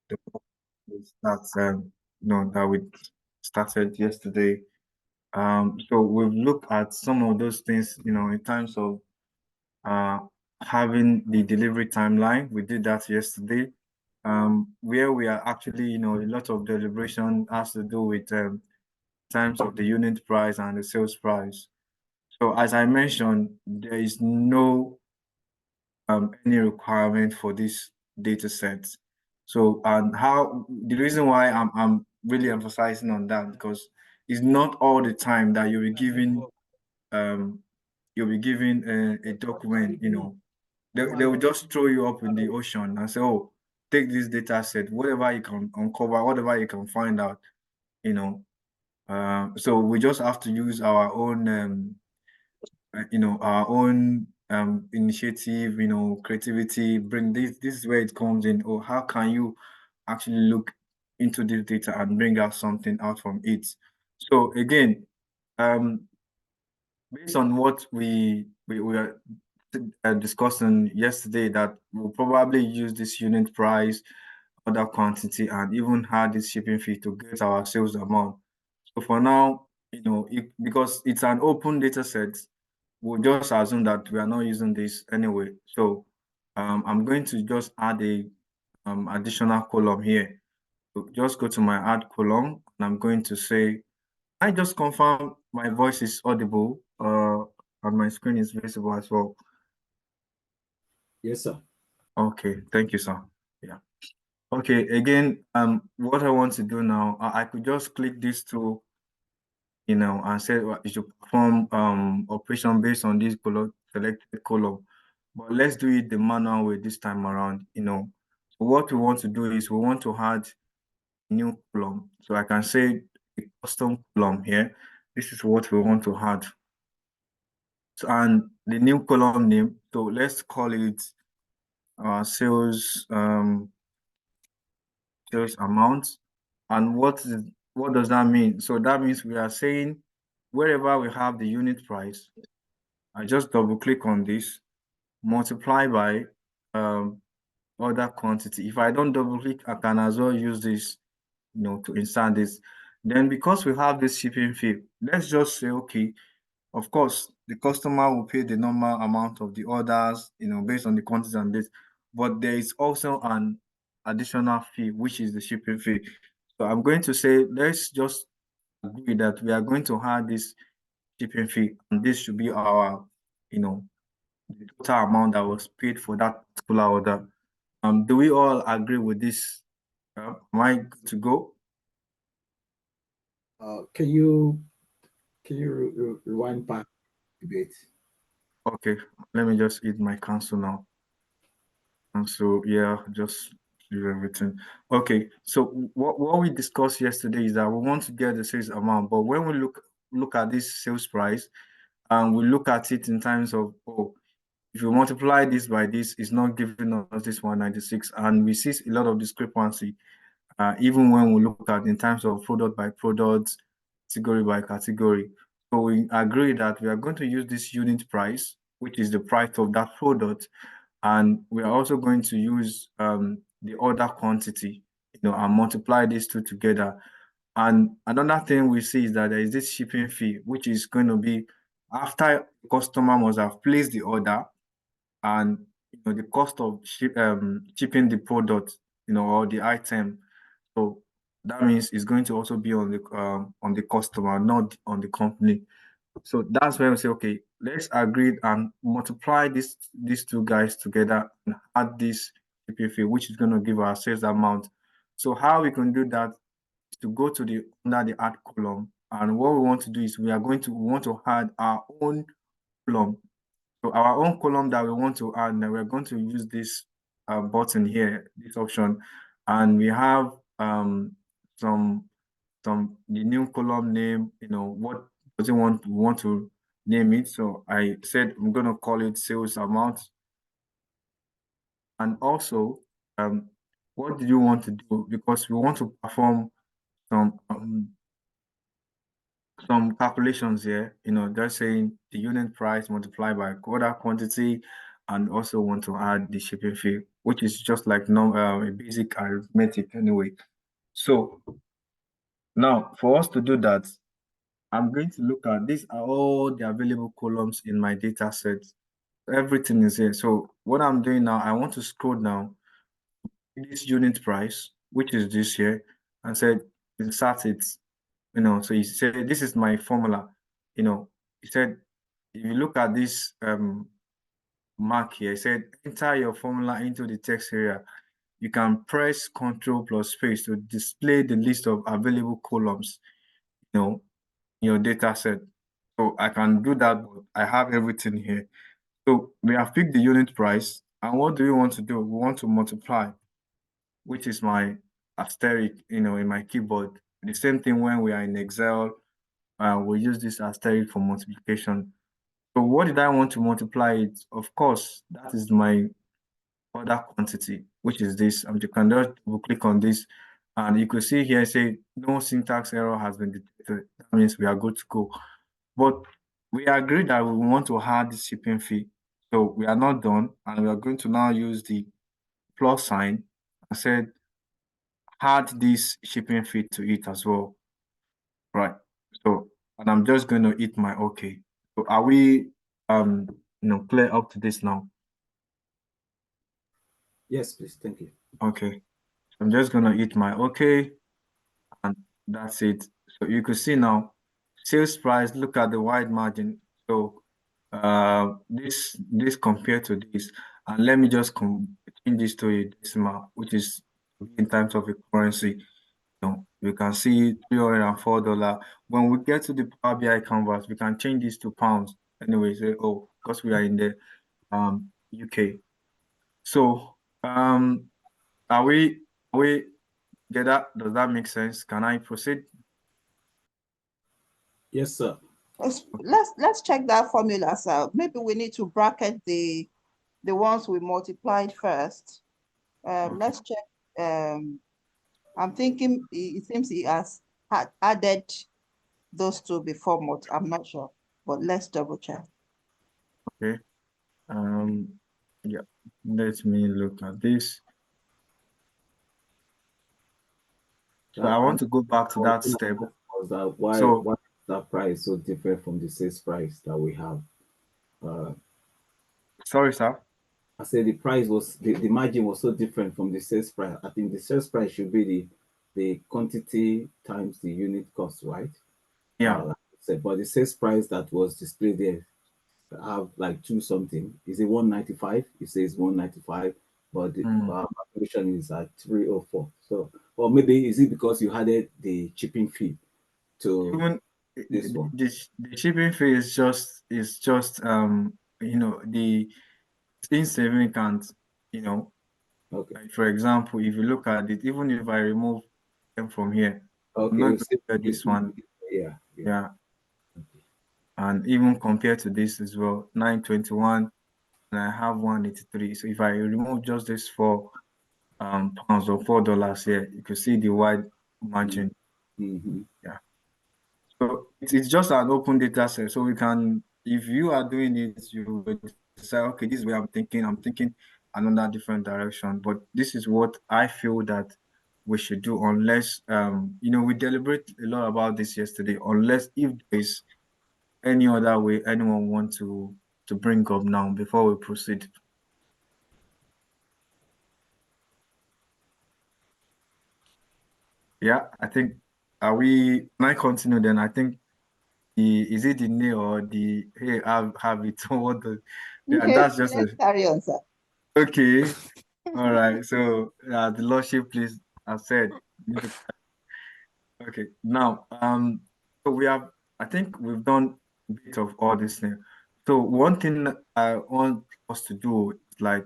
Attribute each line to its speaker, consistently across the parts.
Speaker 1: the that we started yesterday. So we've looked at some of those things, in terms of uh having the delivery timeline. We did that yesterday. Where we are actually, a lot of deliberation has to do with terms of the unit price and the sales price. So as I mentioned, there is no any requirement for this data set. So, and how the reason why I'm really emphasizing on that, because it's not all the time that um you'll be given a document, they will just throw you up in the ocean and say, oh, take this data set, whatever you can uncover, whatever you can find out, you know. So we just have to use our own our own initiative, creativity, bring this is where it comes in. Or how can you actually look into this data and bring out something out from it? So again, um, based on what we were discussing yesterday, that we'll probably use this unit price, order quantity, and even add this shipping fee to get our sales amount. So for now, because it's an open data set, we'll just assume that we are not using this anyway. So I'm going to just add a additional column here. So just go to my add column, and I'm going to say, I just confirm my voice is audible, and my screen is visible as well.
Speaker 2: Yes, sir.
Speaker 1: Okay, thank you, sir. Yeah. Okay, again, what I want to do now, I could just click this to, and say you should perform operation based on this column, selected column. But let's do it the manual way this time around, So what we want to do is we want to add a new column. So I can say a custom column here. This is what we want to add. So, and the new column name, so let's call it sales sales amount. And what does that mean? So that means we are saying wherever we have the unit price, I just double click on this, multiply by order quantity. If I don't double click, I can as well use this, to insert this. Then because we have this shipping fee, let's just say, okay, of course, the customer will pay the normal amount of the orders, based on the quantity and this, but there is also an additional fee, which is the shipping fee. So I'm going to say, let's just agree that we are going to have this shipping fee, and this should be our, the total amount that was paid for that particular order. Do we all agree with this? Am I good to go?
Speaker 2: Can you rewind back a bit?
Speaker 1: Okay, let me just hit my cancel now. And so yeah, just leave everything. Okay, so what we discussed yesterday is that we want to get the sales amount, but when we look at this sales price, and we look at it in terms of, oh, if you multiply this by this, it's not giving us this 196, and we see a lot of discrepancy, even when we look at in terms of product by product, category by category. So we agree that we are going to use this unit price, which is the price of that product, and we are also going to use the order quantity, and multiply these two together. And another thing we see is that there is this shipping fee, which is going to be after the customer must have placed the order, and the cost of shipping the product, or the item. So that means it's going to also be on the customer, not on the company. So that's where we say, okay, let's agree and multiply these two guys together and add this PPF, which is going to give our sales amount. So how we can do that is to go to the under the add column, and what we want to do is we want to add our own column. So our own column that we want to add, and we're going to use this button here, this option, and we have some the new column name. What does it want to name it? So I said I'm going to call it sales amount, and also what do you want to do, because we want to perform some um, some calculations here, just saying the unit price multiplied by order quantity and also want to add the shipping fee, which is just like no a basic arithmetic anyway. So now for us to do that, I'm going to look at these are all the available columns in my data set. Everything is here. So what I'm doing now, I want to scroll down this unit price, which is this here, and said insert it. So he said this is my formula. He said if you look at this mark here, he said enter your formula into the text area. You can press Ctrl plus space to display the list of available columns, in your data set. So I can do that, but I have everything here. So we have picked the unit price. And what do we want to do? We want to multiply, which is my asterisk, in my keyboard. The same thing when we are in Excel, we use this asterisk for multiplication. So what did I want to multiply it? Of course, that is my order quantity, which is this. You can just double click on this, and you could see here say no syntax error has been detected. That means we are good to go. But we agreed that we want to add the shipping fee. So we are not done, and we are going to now use the plus sign. I said add this shipping fee to it as well. Right. So, and I'm just going to hit my OK. So are we clear up to this now?
Speaker 2: Yes, please. Thank you.
Speaker 1: Okay. So I'm just going to hit my OK, and that's it. So you can see now sales price, look at the wide margin. So this compared to this, and let me just change this to a decimal, which is in terms of a currency. You can see $304. When we get to the Power BI canvas, we can change this to pounds. Anyway, say, oh, because we are in the UK. So are we get that? Does that make sense? Can I proceed?
Speaker 2: Yes, sir.
Speaker 3: Let's check that formula, sir. Maybe we need to bracket the ones we multiplied first.
Speaker 1: Okay.
Speaker 3: Let's check. I'm thinking it seems he has added those two before I'm not sure, but let's double check.
Speaker 1: Okay. Yeah. Let me look at this. So I want to go back to that step.
Speaker 2: Was that why
Speaker 1: So
Speaker 2: is that price so different from the sales price that we have?
Speaker 1: sorry, sir.
Speaker 2: I said the price was the margin was so different from the sales price. I think the sales price should be the quantity times the unit cost, right?
Speaker 1: Yeah.
Speaker 2: Like I said, but the sales price that was displayed there have like two something. Is it 195? It says 195, but the
Speaker 1: Mm.
Speaker 2: calculation is at 304. So, or maybe is it because you added the shipping fee to
Speaker 1: Even
Speaker 2: this one?
Speaker 1: the shipping fee is just the insignificant, you know.
Speaker 2: Okay.
Speaker 1: Like for example, if you look at it, even if I remove them from here, I'm
Speaker 2: Okay.
Speaker 1: not
Speaker 2: You
Speaker 1: going
Speaker 2: see,
Speaker 1: to get this one.
Speaker 2: yeah, yeah.
Speaker 1: Yeah. And even compared to this as well, 921 and I have 183. So if I remove just this four pounds or $4 here, you can see the wide margin.
Speaker 2: Mm-hmm.
Speaker 1: Yeah. So it's just an open data set. So we can, if you are doing it, you will say, okay, this is where I'm thinking another different direction. But this is what I feel that we should do unless we deliberate a lot about this yesterday, unless if there's any other way anyone want to bring up now before we proceed. Yeah, I think can I continue then? I think is it the nail or the hey have it what the yeah that's just
Speaker 3: Let's
Speaker 1: a
Speaker 3: carry on, sir.
Speaker 1: okay. All right. So the lordship please I said you need to okay now so we have I think we've done a bit of all this thing. So one thing I want us to do is like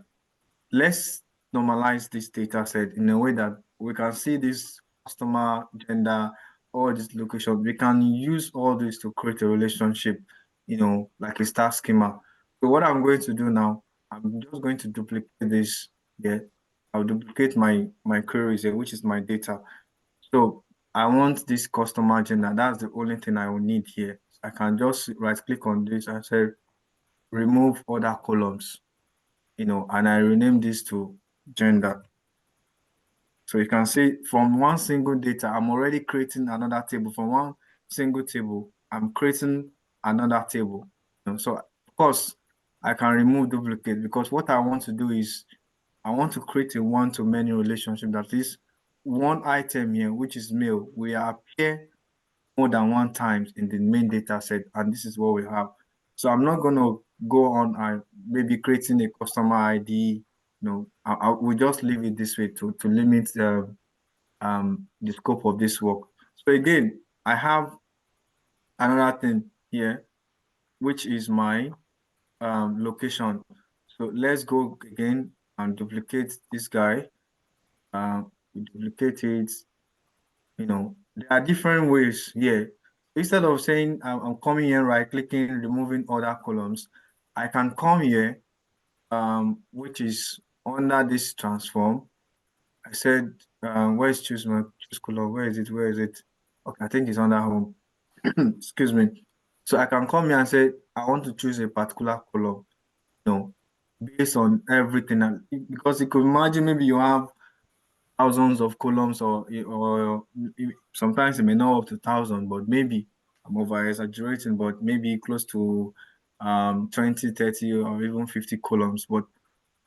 Speaker 1: let's normalize this data set in a way that we can see this customer, gender, all these locations. We can use all this to create a relationship, like a star schema. So what I'm going to do now, I'm just going to duplicate this here. I'll duplicate my queries here, which is my data. So I want this customer gender. That's the only thing I will need here. I can just right click on this and say remove other columns. and I rename this to gender. So you can see from one single data, I'm already creating another table. From one single table, I'm creating another table. So of course, I can remove duplicate because what I want to do is I want to create a one-to-many relationship. That is one item here, which is male, will appear more than one times in the main data set, and this is what we have. So I'm not going to go on and maybe creating a customer ID. I will just leave it this way to limit the scope of this work. So again, I have another thing here, which is my location. So let's go again and duplicate this guy. We duplicate it. There are different ways here. Instead of saying I'm coming here, right clicking, removing other columns, I can come here, which is under this transform. I said, where's choose color? Where is it? Where is it? Okay, I think it's under home. Excuse me. So I can come here and say, I want to choose a particular color, based on everything. And because you could imagine maybe you have thousands of columns or sometimes it may not up to thousand, but maybe I'm over exaggerating, but maybe close to 20, 30, or even 50 columns. But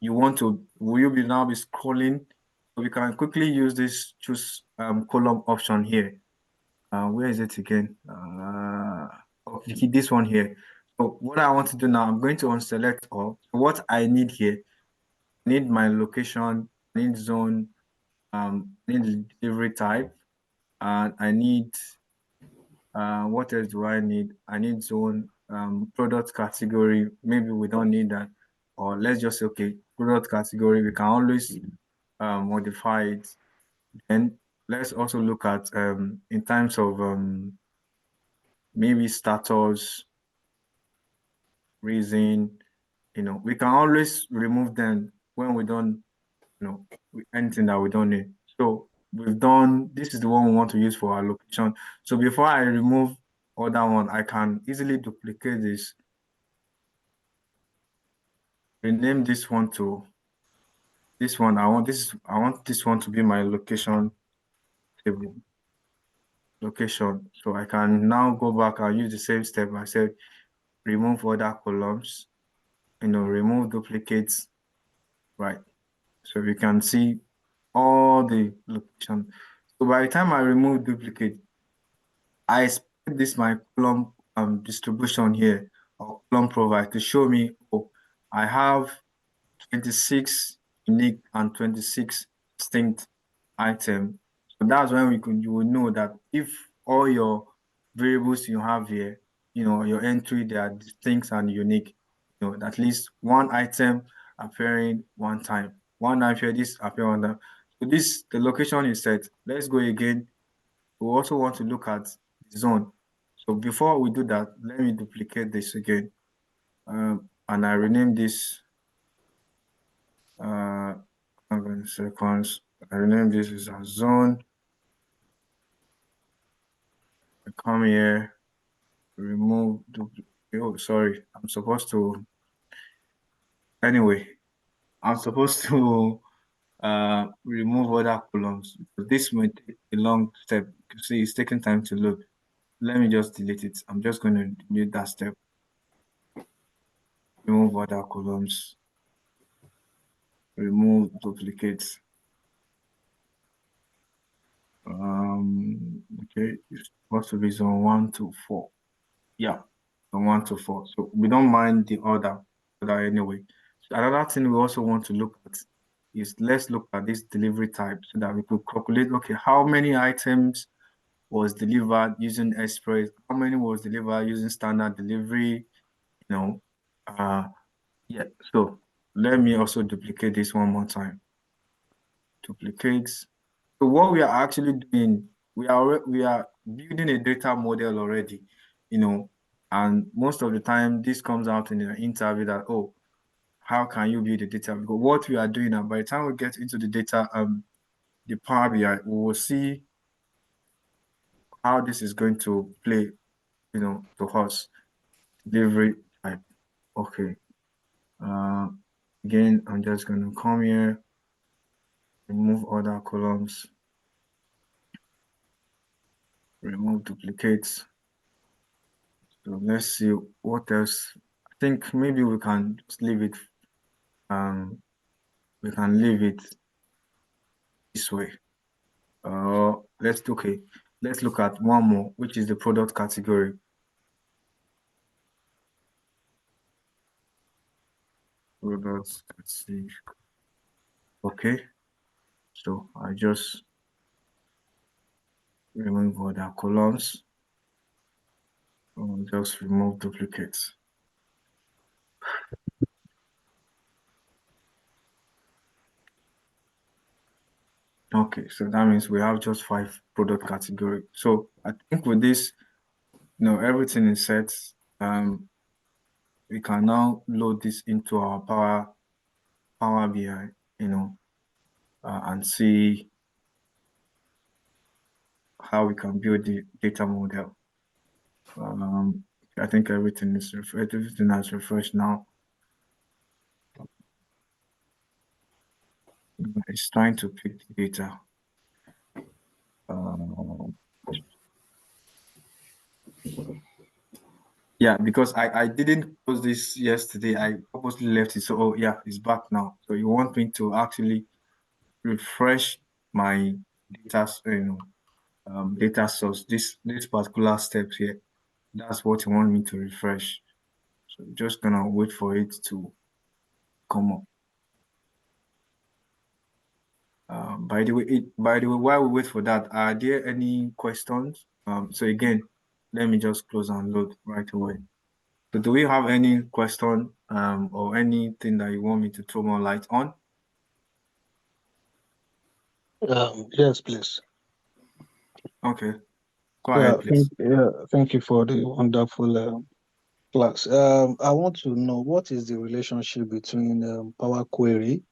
Speaker 1: will you be now be scrolling? So we can quickly use this choose column option here. Where is it again? Okay, this one here. So what I want to do now, I'm going to unselect all. What I need here, I need my location, I need zone, I need delivery type, and I need what else do I need? I need zone, product category. Maybe we don't need that, or let's just say okay, product category. We can always modify it. And let's also look at in terms of maybe status, reason. We can always remove them when we don't, anything that we don't need. So we've done, this is the one we want to use for our location. So before I remove other one, I can easily duplicate this, rename this one to this one. I want this one to be my location table, location. So I can now go back and use the same step. I said, remove other columns, remove duplicates, right? So we can see all the location. So by the time I remove duplicate, I expect this my column distribution here or column provide to show me, oh, I have 26 unique and 26 distinct items. So that's when you will know that if all your variables you have here, your entry, they are distinct and unique, at least one item appearing one time. One item, this appear on the. So the location is set. Let's go again. We also want to look at the zone. So before we do that, let me duplicate this again. And I rename this, hang on seconds. I rename this as a zone. I come here, remove duplicate. Oh, sorry. Anyway, I'm supposed to remove other columns because this might take a long step. You see, it's taking time to load. Let me just delete it. I'm just going to delete that step. Remove other columns, remove duplicates. Okay, it's supposed to be zone 1 to 4. Yeah, zone 1 to 4. So we don't mind the order anyway. So another thing we also want to look at is let's look at this delivery type so that we could calculate, okay, how many items was delivered using express, how many was delivered using standard delivery, you know. Uh yeah, so let me also duplicate this one more time. Duplicates. So what we are actually doing, we are building a data model already, and most of the time this comes out in an interview that, oh, how can you build a data? Because what we are doing now, by the time we get into the data, the Power BI, we will see how this is going to play, to us. Delivery type. Okay. Uh, Again, I'm just going to come here, remove other columns, remove duplicates. So let's see what else. I think maybe we can just leave it. We can leave it this way. Let's look at one more, which is the product category. Products, let's see. Okay, so I just remove other columns. Just remove duplicates. Okay, so that means we have just 5 product category. So I think with this, everything is set. We can now load this into our Power BI, and see how we can build the data model. I think everything has refreshed now. It's trying to pick the data. Yeah, because I didn't close this yesterday. I purposely left it. So, oh yeah, it's back now. So you want me to actually refresh my data, data source, this particular step here. That's what you want me to refresh. So just gonna wait for it to come up. By the way, while we wait for that, are there any questions? So again, let me just close and load right away. So do we have any question or anything that you want me to throw more light on?
Speaker 4: Yes, please.
Speaker 1: Okay, go ahead, please.
Speaker 4: Thank you for the wonderful class. I want to know what is the relationship between Power Query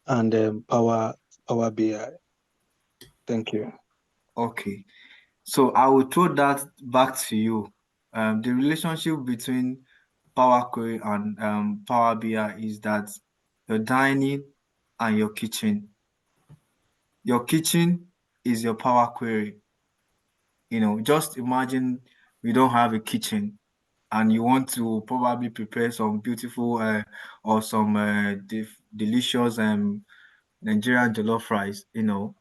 Speaker 4: and Power BI. Thank you.
Speaker 1: Okay, so I will throw that back to you. The relationship between Power Query and Power BI is that your dining and your kitchen. Your kitchen is your Power Query. Just imagine we don't have a kitchen and you want to probably prepare some beautiful or some delicious Nigerian jollof rice. You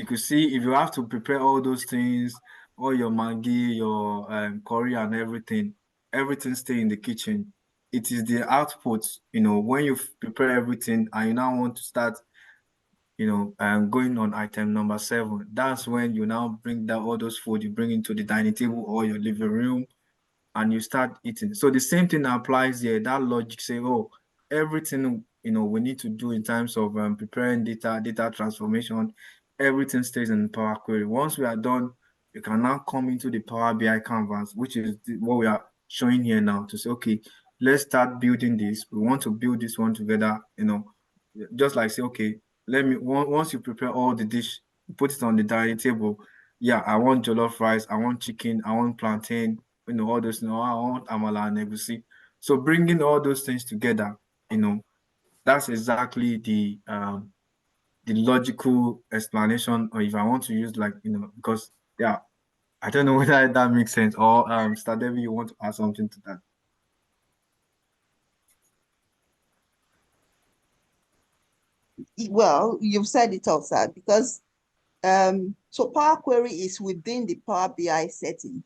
Speaker 1: could see if you have to prepare all those things, all your Maggi, your curry and everything stay in the kitchen. It is the output, when you prepare everything and you now want to start, going on item number 7. That's when you now bring down all those food you bring into the dining table or your living room and you start eating. So the same thing applies here. That logic say, oh, everything we need to do in terms of preparing data transformation, everything stays in Power Query. Once we are done, you can now come into the Power BI canvas, which is what we are showing here now to say, okay, let's start building this. We want to build this one together, just like say, okay, once you prepare all the dish, put it on the dining table. Yeah, I want jollof rice, I want chicken, I want plantain, all those, I want amala and egusi. So bringing all those things together, that's exactly the logical explanation, or if I want to use like, because yeah, I don't know whether that makes sense, or Stadevi, you want to add something to that?
Speaker 3: Well, you've said it all, sir, because so Power Query is within the Power BI setting.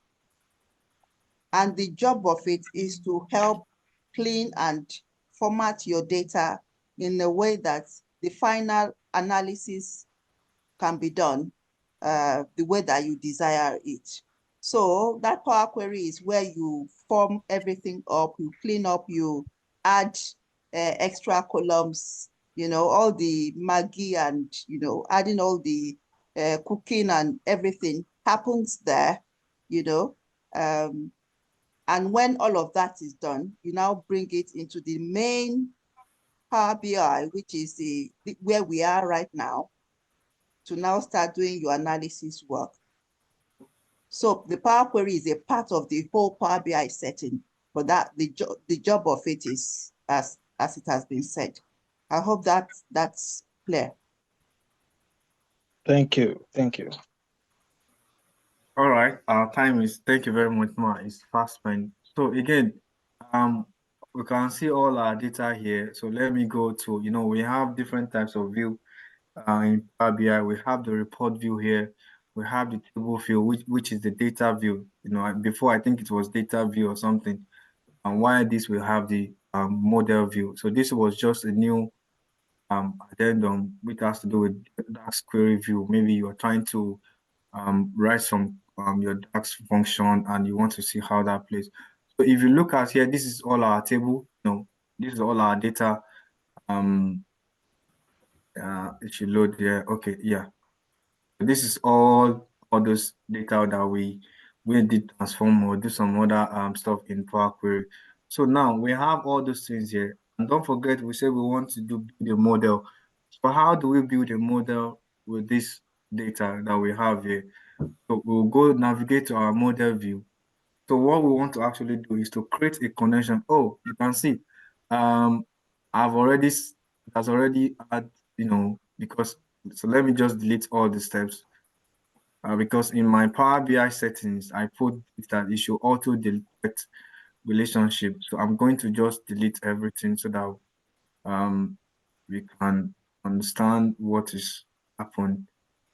Speaker 3: And the job of it is to help clean and format your data in a way that the final analysis can be done the way that you desire it. So that Power Query is where you form everything up, you clean up, you add extra columns, all the Maggi and, adding all the cooking and everything happens there, um, and when all of that is done, you now bring it into the main Power BI, which is where we are right now, to now start doing your analysis work. So the Power Query is a part of the whole Power BI setting, but the job of it is, as as it has been said. I hope that that's clear.
Speaker 4: Thank you. Thank you.
Speaker 1: All right, our time is, thank you very much, Ma. It's fast spent. So again, um, we can see all our data here. So let me go to, we have different types of view in Power BI. We have the report view here. We have the table view, which is the data view. Before I think it was data view or something. And why this we have the model view. So this was just a new addendum which has to do with DAX query view. Maybe you are trying to write some your DAX function and you want to see how that plays. So if you look at here, this is all our table. This is all our data. It should load there. Okay, yeah. This is all those data that we did transform or do some other stuff in Power Query. So now we have all those things here. And don't forget, we said we want to build a model. So how do we build a model with this data that we have here? So we'll go navigate to our model view. So what we want to actually do is to create a connection. Oh, you can see, um, I've already it has already had, because so let me just delete all the steps. Because in my Power BI settings, I put that it should auto detect relationship. So I'm going to just delete everything so that um we can understand what is happened,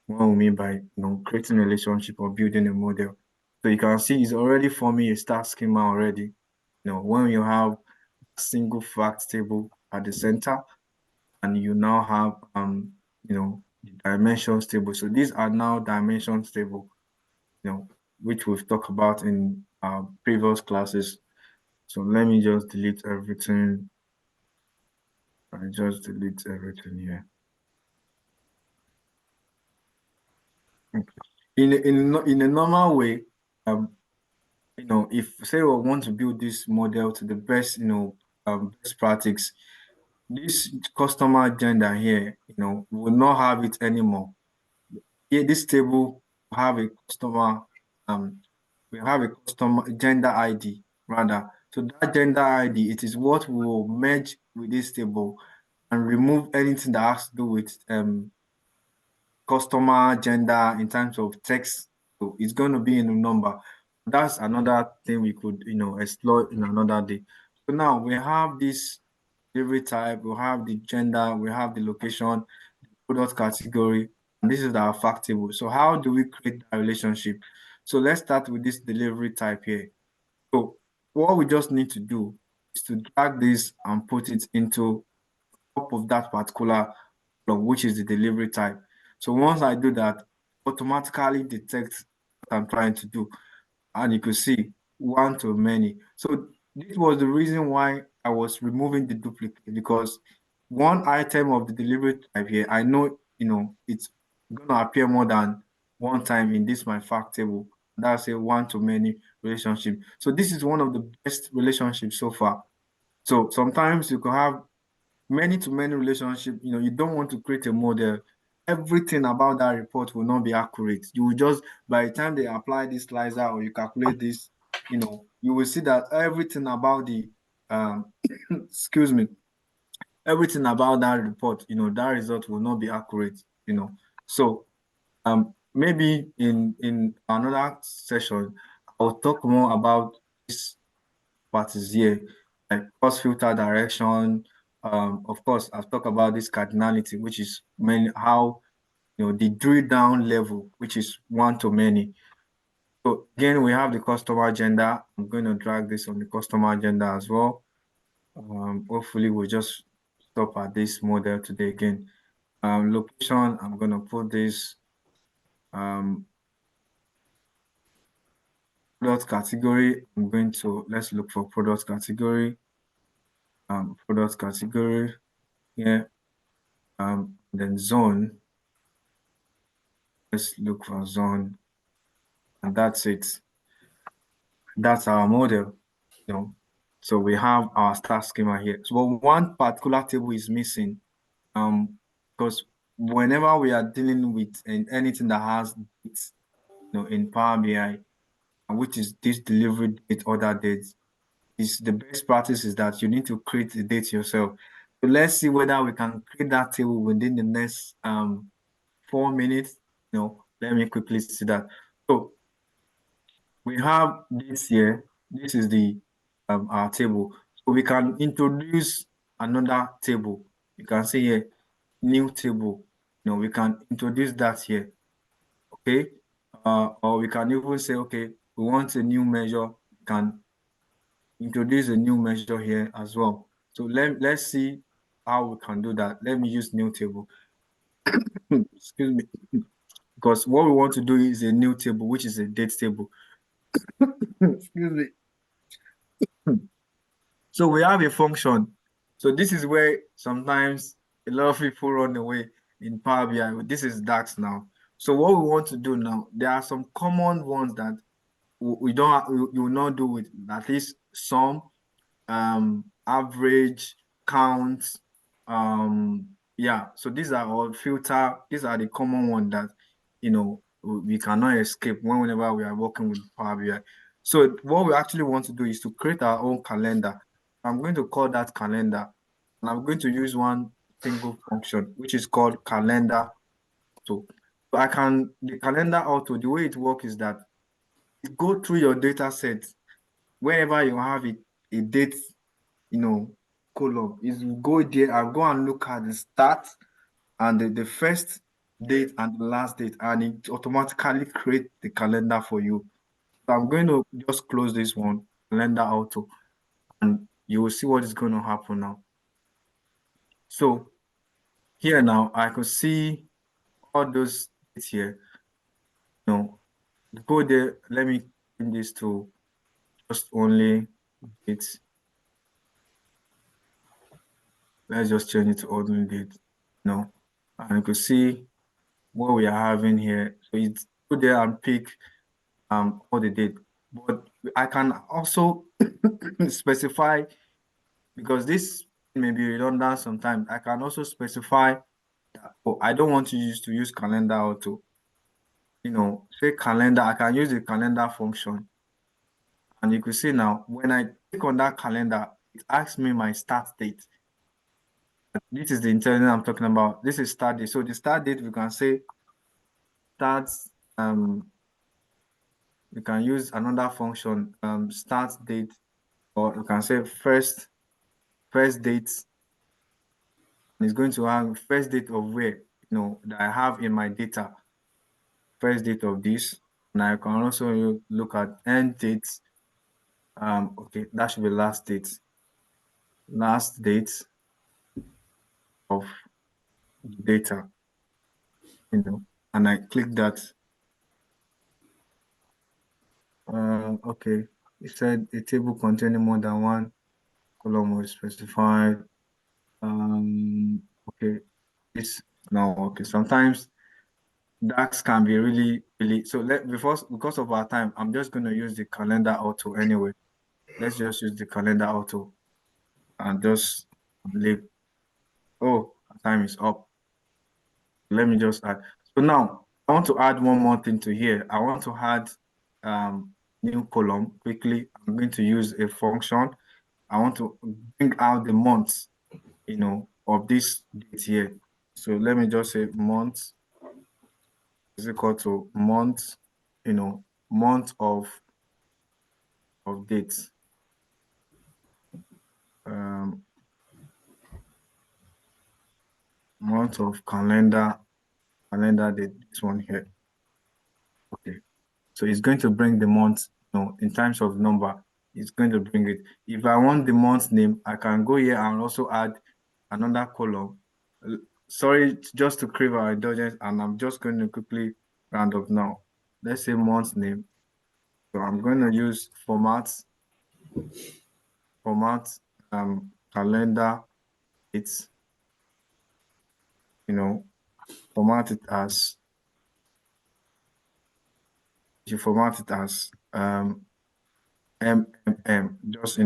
Speaker 1: what we mean by creating a relationship or building a model. So you can see it's already forming a star schema already. When you have a single fact table at the center and you now have the dimensions table. So these are now dimensions table, which we've talked about in previous classes. So let me just delete everything. I just delete everything here. Okay. In a normal way, if say we want to build this model to the best, best practice, this customer agenda here, will not have it anymore. Here, this table have a customer, um, we have a customer gender ID rather. So that gender ID, it is what we will merge with this table and remove anything that has to do with customer gender in terms of text. So it's going to be in a number. That's another thing we could, explore in another day. So now we have this delivery type, we have the gender, we have the location, product category, and this is our fact table. So how do we create that relationship? So let's start with this delivery type here. So what we just need to do is to drag this and put it into top of that particular column, which is the delivery type. So once I do that, automatically detect what I'm trying to do. And you could see one to many. So this was the reason why I was removing the duplicate, because one item of the delivery type here, I know, it's going to appear more than one time in this my fact table. That's a one to many relationship. So this is one of the best relationships so far. So sometimes you could have many to many relationship, you don't want to create a model. Everything about that report will not be accurate. You will just, by the time they apply this slicer or you calculate this, you will see that everything about the, excuse me, everything about that report, that result will not be accurate. So maybe in another session, I'll talk more about this part is here, like cross filter direction. Of course, I've talked about this cardinality, which is how the drill down level, which is one to many. So again, we have the customer agenda. I'm going to drag this on the customer agenda as well. Hopefully, we'll just stop at this model today again. Location, I'm going to put this product category. I'm going to, let's look for product category. Product category here. Then zone, let's look for zone, and that's it. That's our model, So we have our star schema here. So one particular table is missing, because whenever we are dealing with anything that has dates, in Power BI, which is this delivery date, order dates, is the best practice is that you need to create the date yourself. So let's see whether we can create that table within the next 4 minutes. Let me quickly see that. So we have this here. This is the our table. So we can introduce another table. You can see here, new table. We can introduce that here. Okay. Or we can even say, okay, we want a new measure. We can introduce a new measure here as well. So let's see how we can do that. Let me use new table. Excuse me. Because what we want to do is a new table, which is a date table. Excuse me. So we have a function. So this is where sometimes a lot of people run away in Power BI. This is DAX now. So what we want to do now, there are some common ones that we don't you will not do with at least some average, count. Yeah, so these are all filter. These are the common ones that we cannot escape whenever we are working with Power BI. So what we actually want to do is to create our own calendar. I'm going to call that calendar, and I'm going to use one single function, which is called calendar auto. So the calendar auto, the way it works is that you go through your data set wherever you have a date, column, is you go there and go and look at the start and the first date and the last date, and it automatically create the calendar for you. So I'm going to just close this one, calendar auto, and you will see what is going to happen now. So here now, I could see all those dates here. Go there. Let me change this to just only dates. Let's just change it to only date. And you could see what we are having here. So it's go there and pick all the date. But I can also specify, because this may be redundant sometimes, I can also specify that, I don't want to use calendar auto. Say calendar, I can use the calendar function. And you can see now, when I click on that calendar, it asks me my start date. This is the internet I'm talking about. This is start date. So the start date, we can say starts, we can use another function, start date, or you can say first date. And it's going to have first date of where, that I have in my data, first date of this. And I can also look at end dates. Okay, that should be last date of data, and I click that. Okay, it said a table containing more than one column was specified. Okay, it's no, okay. Sometimes DAX can be really, really, so because of our time, I'm just going to use the calendar auto anyway. Let's just use the calendar auto and just leave. Oh, time is up. Let me just add. So now I want to add one more thing to here. I want to add new column quickly. I'm going to use a function. I want to bring out the months, of this date here. So let me just say month is equal to month, month of dates. Month of calendar date, this one here. Okay. So it's going to bring the month, in terms of number, it's going to bring it. If I want the month name, I can go here and also add another column. Sorry, just to crave our indulgence, and I'm just going to quickly round up now. Let's say month name. So I'm going to use format, calendar. It's, format it as, you format it as MMM, just,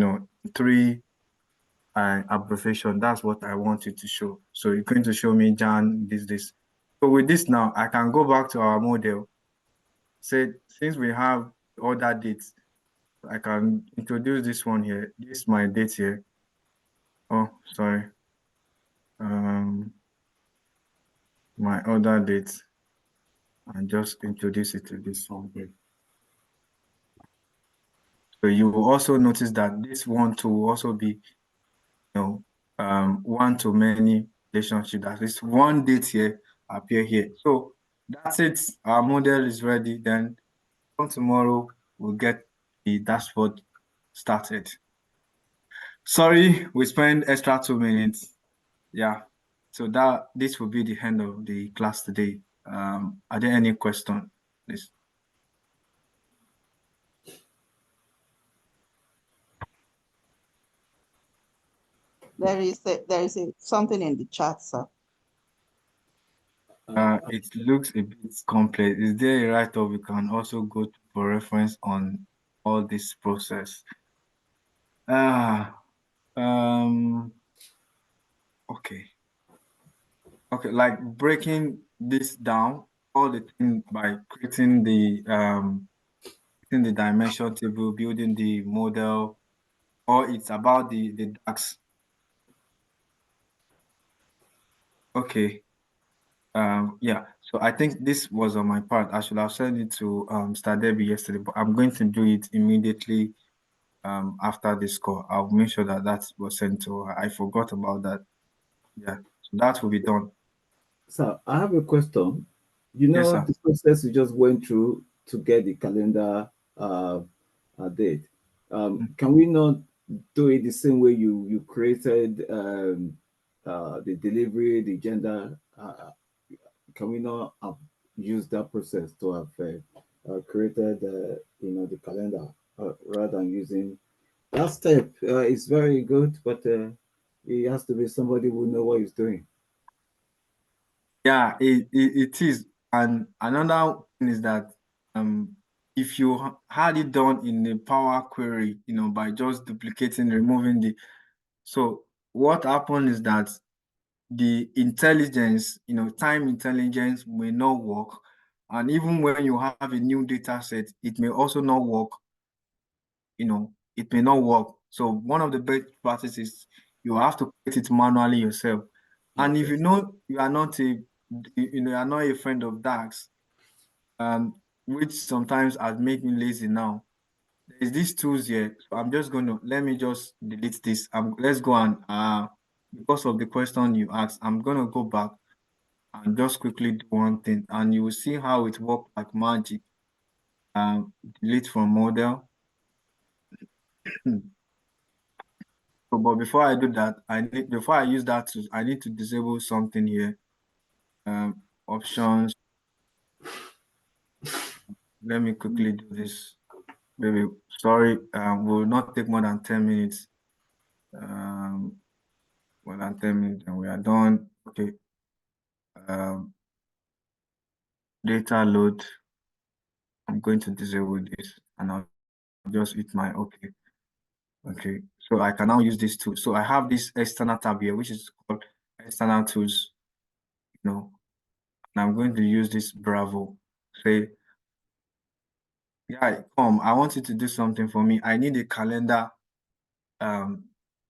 Speaker 1: 3 abbreviation. That's what I want you to show. So you're going to show me Jan, this. So with this now, I can go back to our model. Say, since we have all that dates, I can introduce this one here. This is my date here. Oh, sorry. My other date, and just introduce it to this one here. So you will also notice that this one too will also be, one-to-many relationship. That is one date here appear here. So that's it. Our model is ready. Then from tomorrow we'll get the dashboard started. Sorry, we spent extra 2 minutes. Yeah. So that this will be the end of the class today. Are there any questions, please?
Speaker 3: There is something in the chat, sir.
Speaker 1: It looks a bit complex. Is there a write-up we can also go to for reference on all this process? Ah, okay. Okay, like breaking this down, all the thing by creating the dimension table, building the model, or it's about the DAX. Okay. Yeah, so I think this was on my part. I should have sent it to Stadebi yesterday, but I'm going to do it immediately after this call. I'll make sure that that was sent to her. I forgot about that. Yeah, so that will be done.
Speaker 2: So I have a question.
Speaker 1: Yes, sir.
Speaker 2: The process we just went through to get the calendar date. Can we not do it the same way you created the delivery, the gender? Can we not have used that process to have created the calendar rather than using that step? Is very good, but it has to be somebody who know what he's doing.
Speaker 1: Yeah, it is. And another thing is that if you had it done in the Power Query, by just duplicating, removing so what happened is that the intelligence, time intelligence may not work. And even when you have a new data set, it may also not work, it may not work. So one of the best practices, you have to create it manually yourself. And if
Speaker 2: Okay.
Speaker 1: you know you are not you are not a friend of DAX, which sometimes has made me lazy now. There's these tools here. So I'm just going to let me just delete this. Let's go and because of the question you asked, I'm gonna go back and just quickly do one thing, and you will see how it works like magic. Delete from model. So, but before I do that, before I use that tool, I need to disable something here. Options. Let me quickly do this. Baby, sorry, will not take more than 10 minutes. More than 10 minutes and we are done. Okay. Data load. I'm going to disable this and I'll just hit my okay. Okay. So I can now use this tool. So I have this external tab here, which is called external tools, and I'm going to use this Bravo. Say, yeah, come, I want you to do something for me. I need a calendar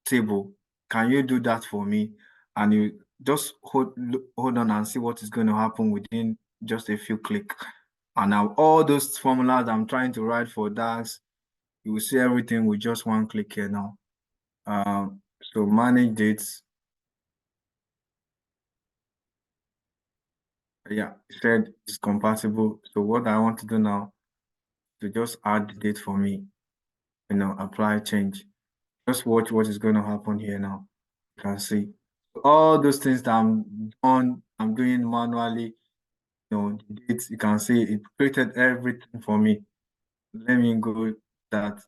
Speaker 1: table. Can you do that for me? And you just hold on and see what is going to happen within just a few clicks. And now all those formulas I'm trying to write for DAX, you will see everything with just one click here now. So manage dates. Yeah, it said it's compatible. So what I want to do now to just add the date for me, apply change. Just watch what is going to happen here now. You can see all those things that I'm doing manually, the dates, you can see it created everything for me. Let me go that,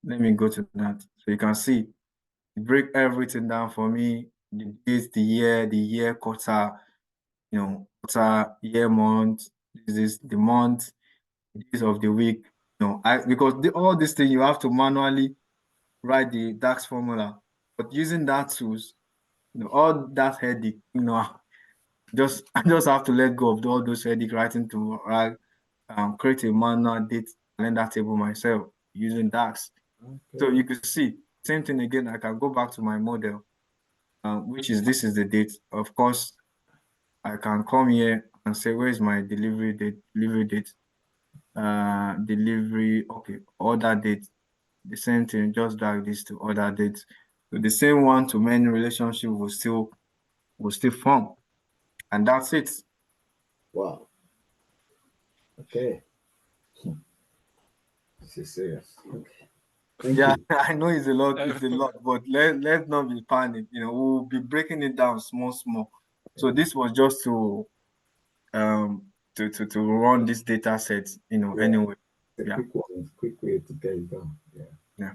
Speaker 1: let me go to that. So you can see it break everything down for me. The dates, the year, quarter, quarter, year, month. This is the month, days of the week. Because all these things you have to manually write the DAX formula. But using that tools, all that headache, I just have to let go of all those headache writing to create a manual date calendar table myself using DAX. So
Speaker 2: Okay.
Speaker 1: you could see, same thing again, I can go back to my model, which is this is the date. Of course, I can come here and say, where is my delivery date? Delivery date, delivery, okay, order date. The same thing, just drag this to order date. So the same one-to-many relationship will still form, and that's it.
Speaker 2: Wow. Okay. This is serious. Okay. Thank
Speaker 1: Yeah,
Speaker 2: you.
Speaker 1: I know it's a lot, but let's not be panicked. We'll be breaking it down small, small. So
Speaker 2: Yeah.
Speaker 1: this was just to run this data set,
Speaker 2: Yeah.
Speaker 1: anyway.
Speaker 2: It's a
Speaker 1: Yeah,
Speaker 2: quick one, quick way to get it done. Yeah.
Speaker 1: yeah.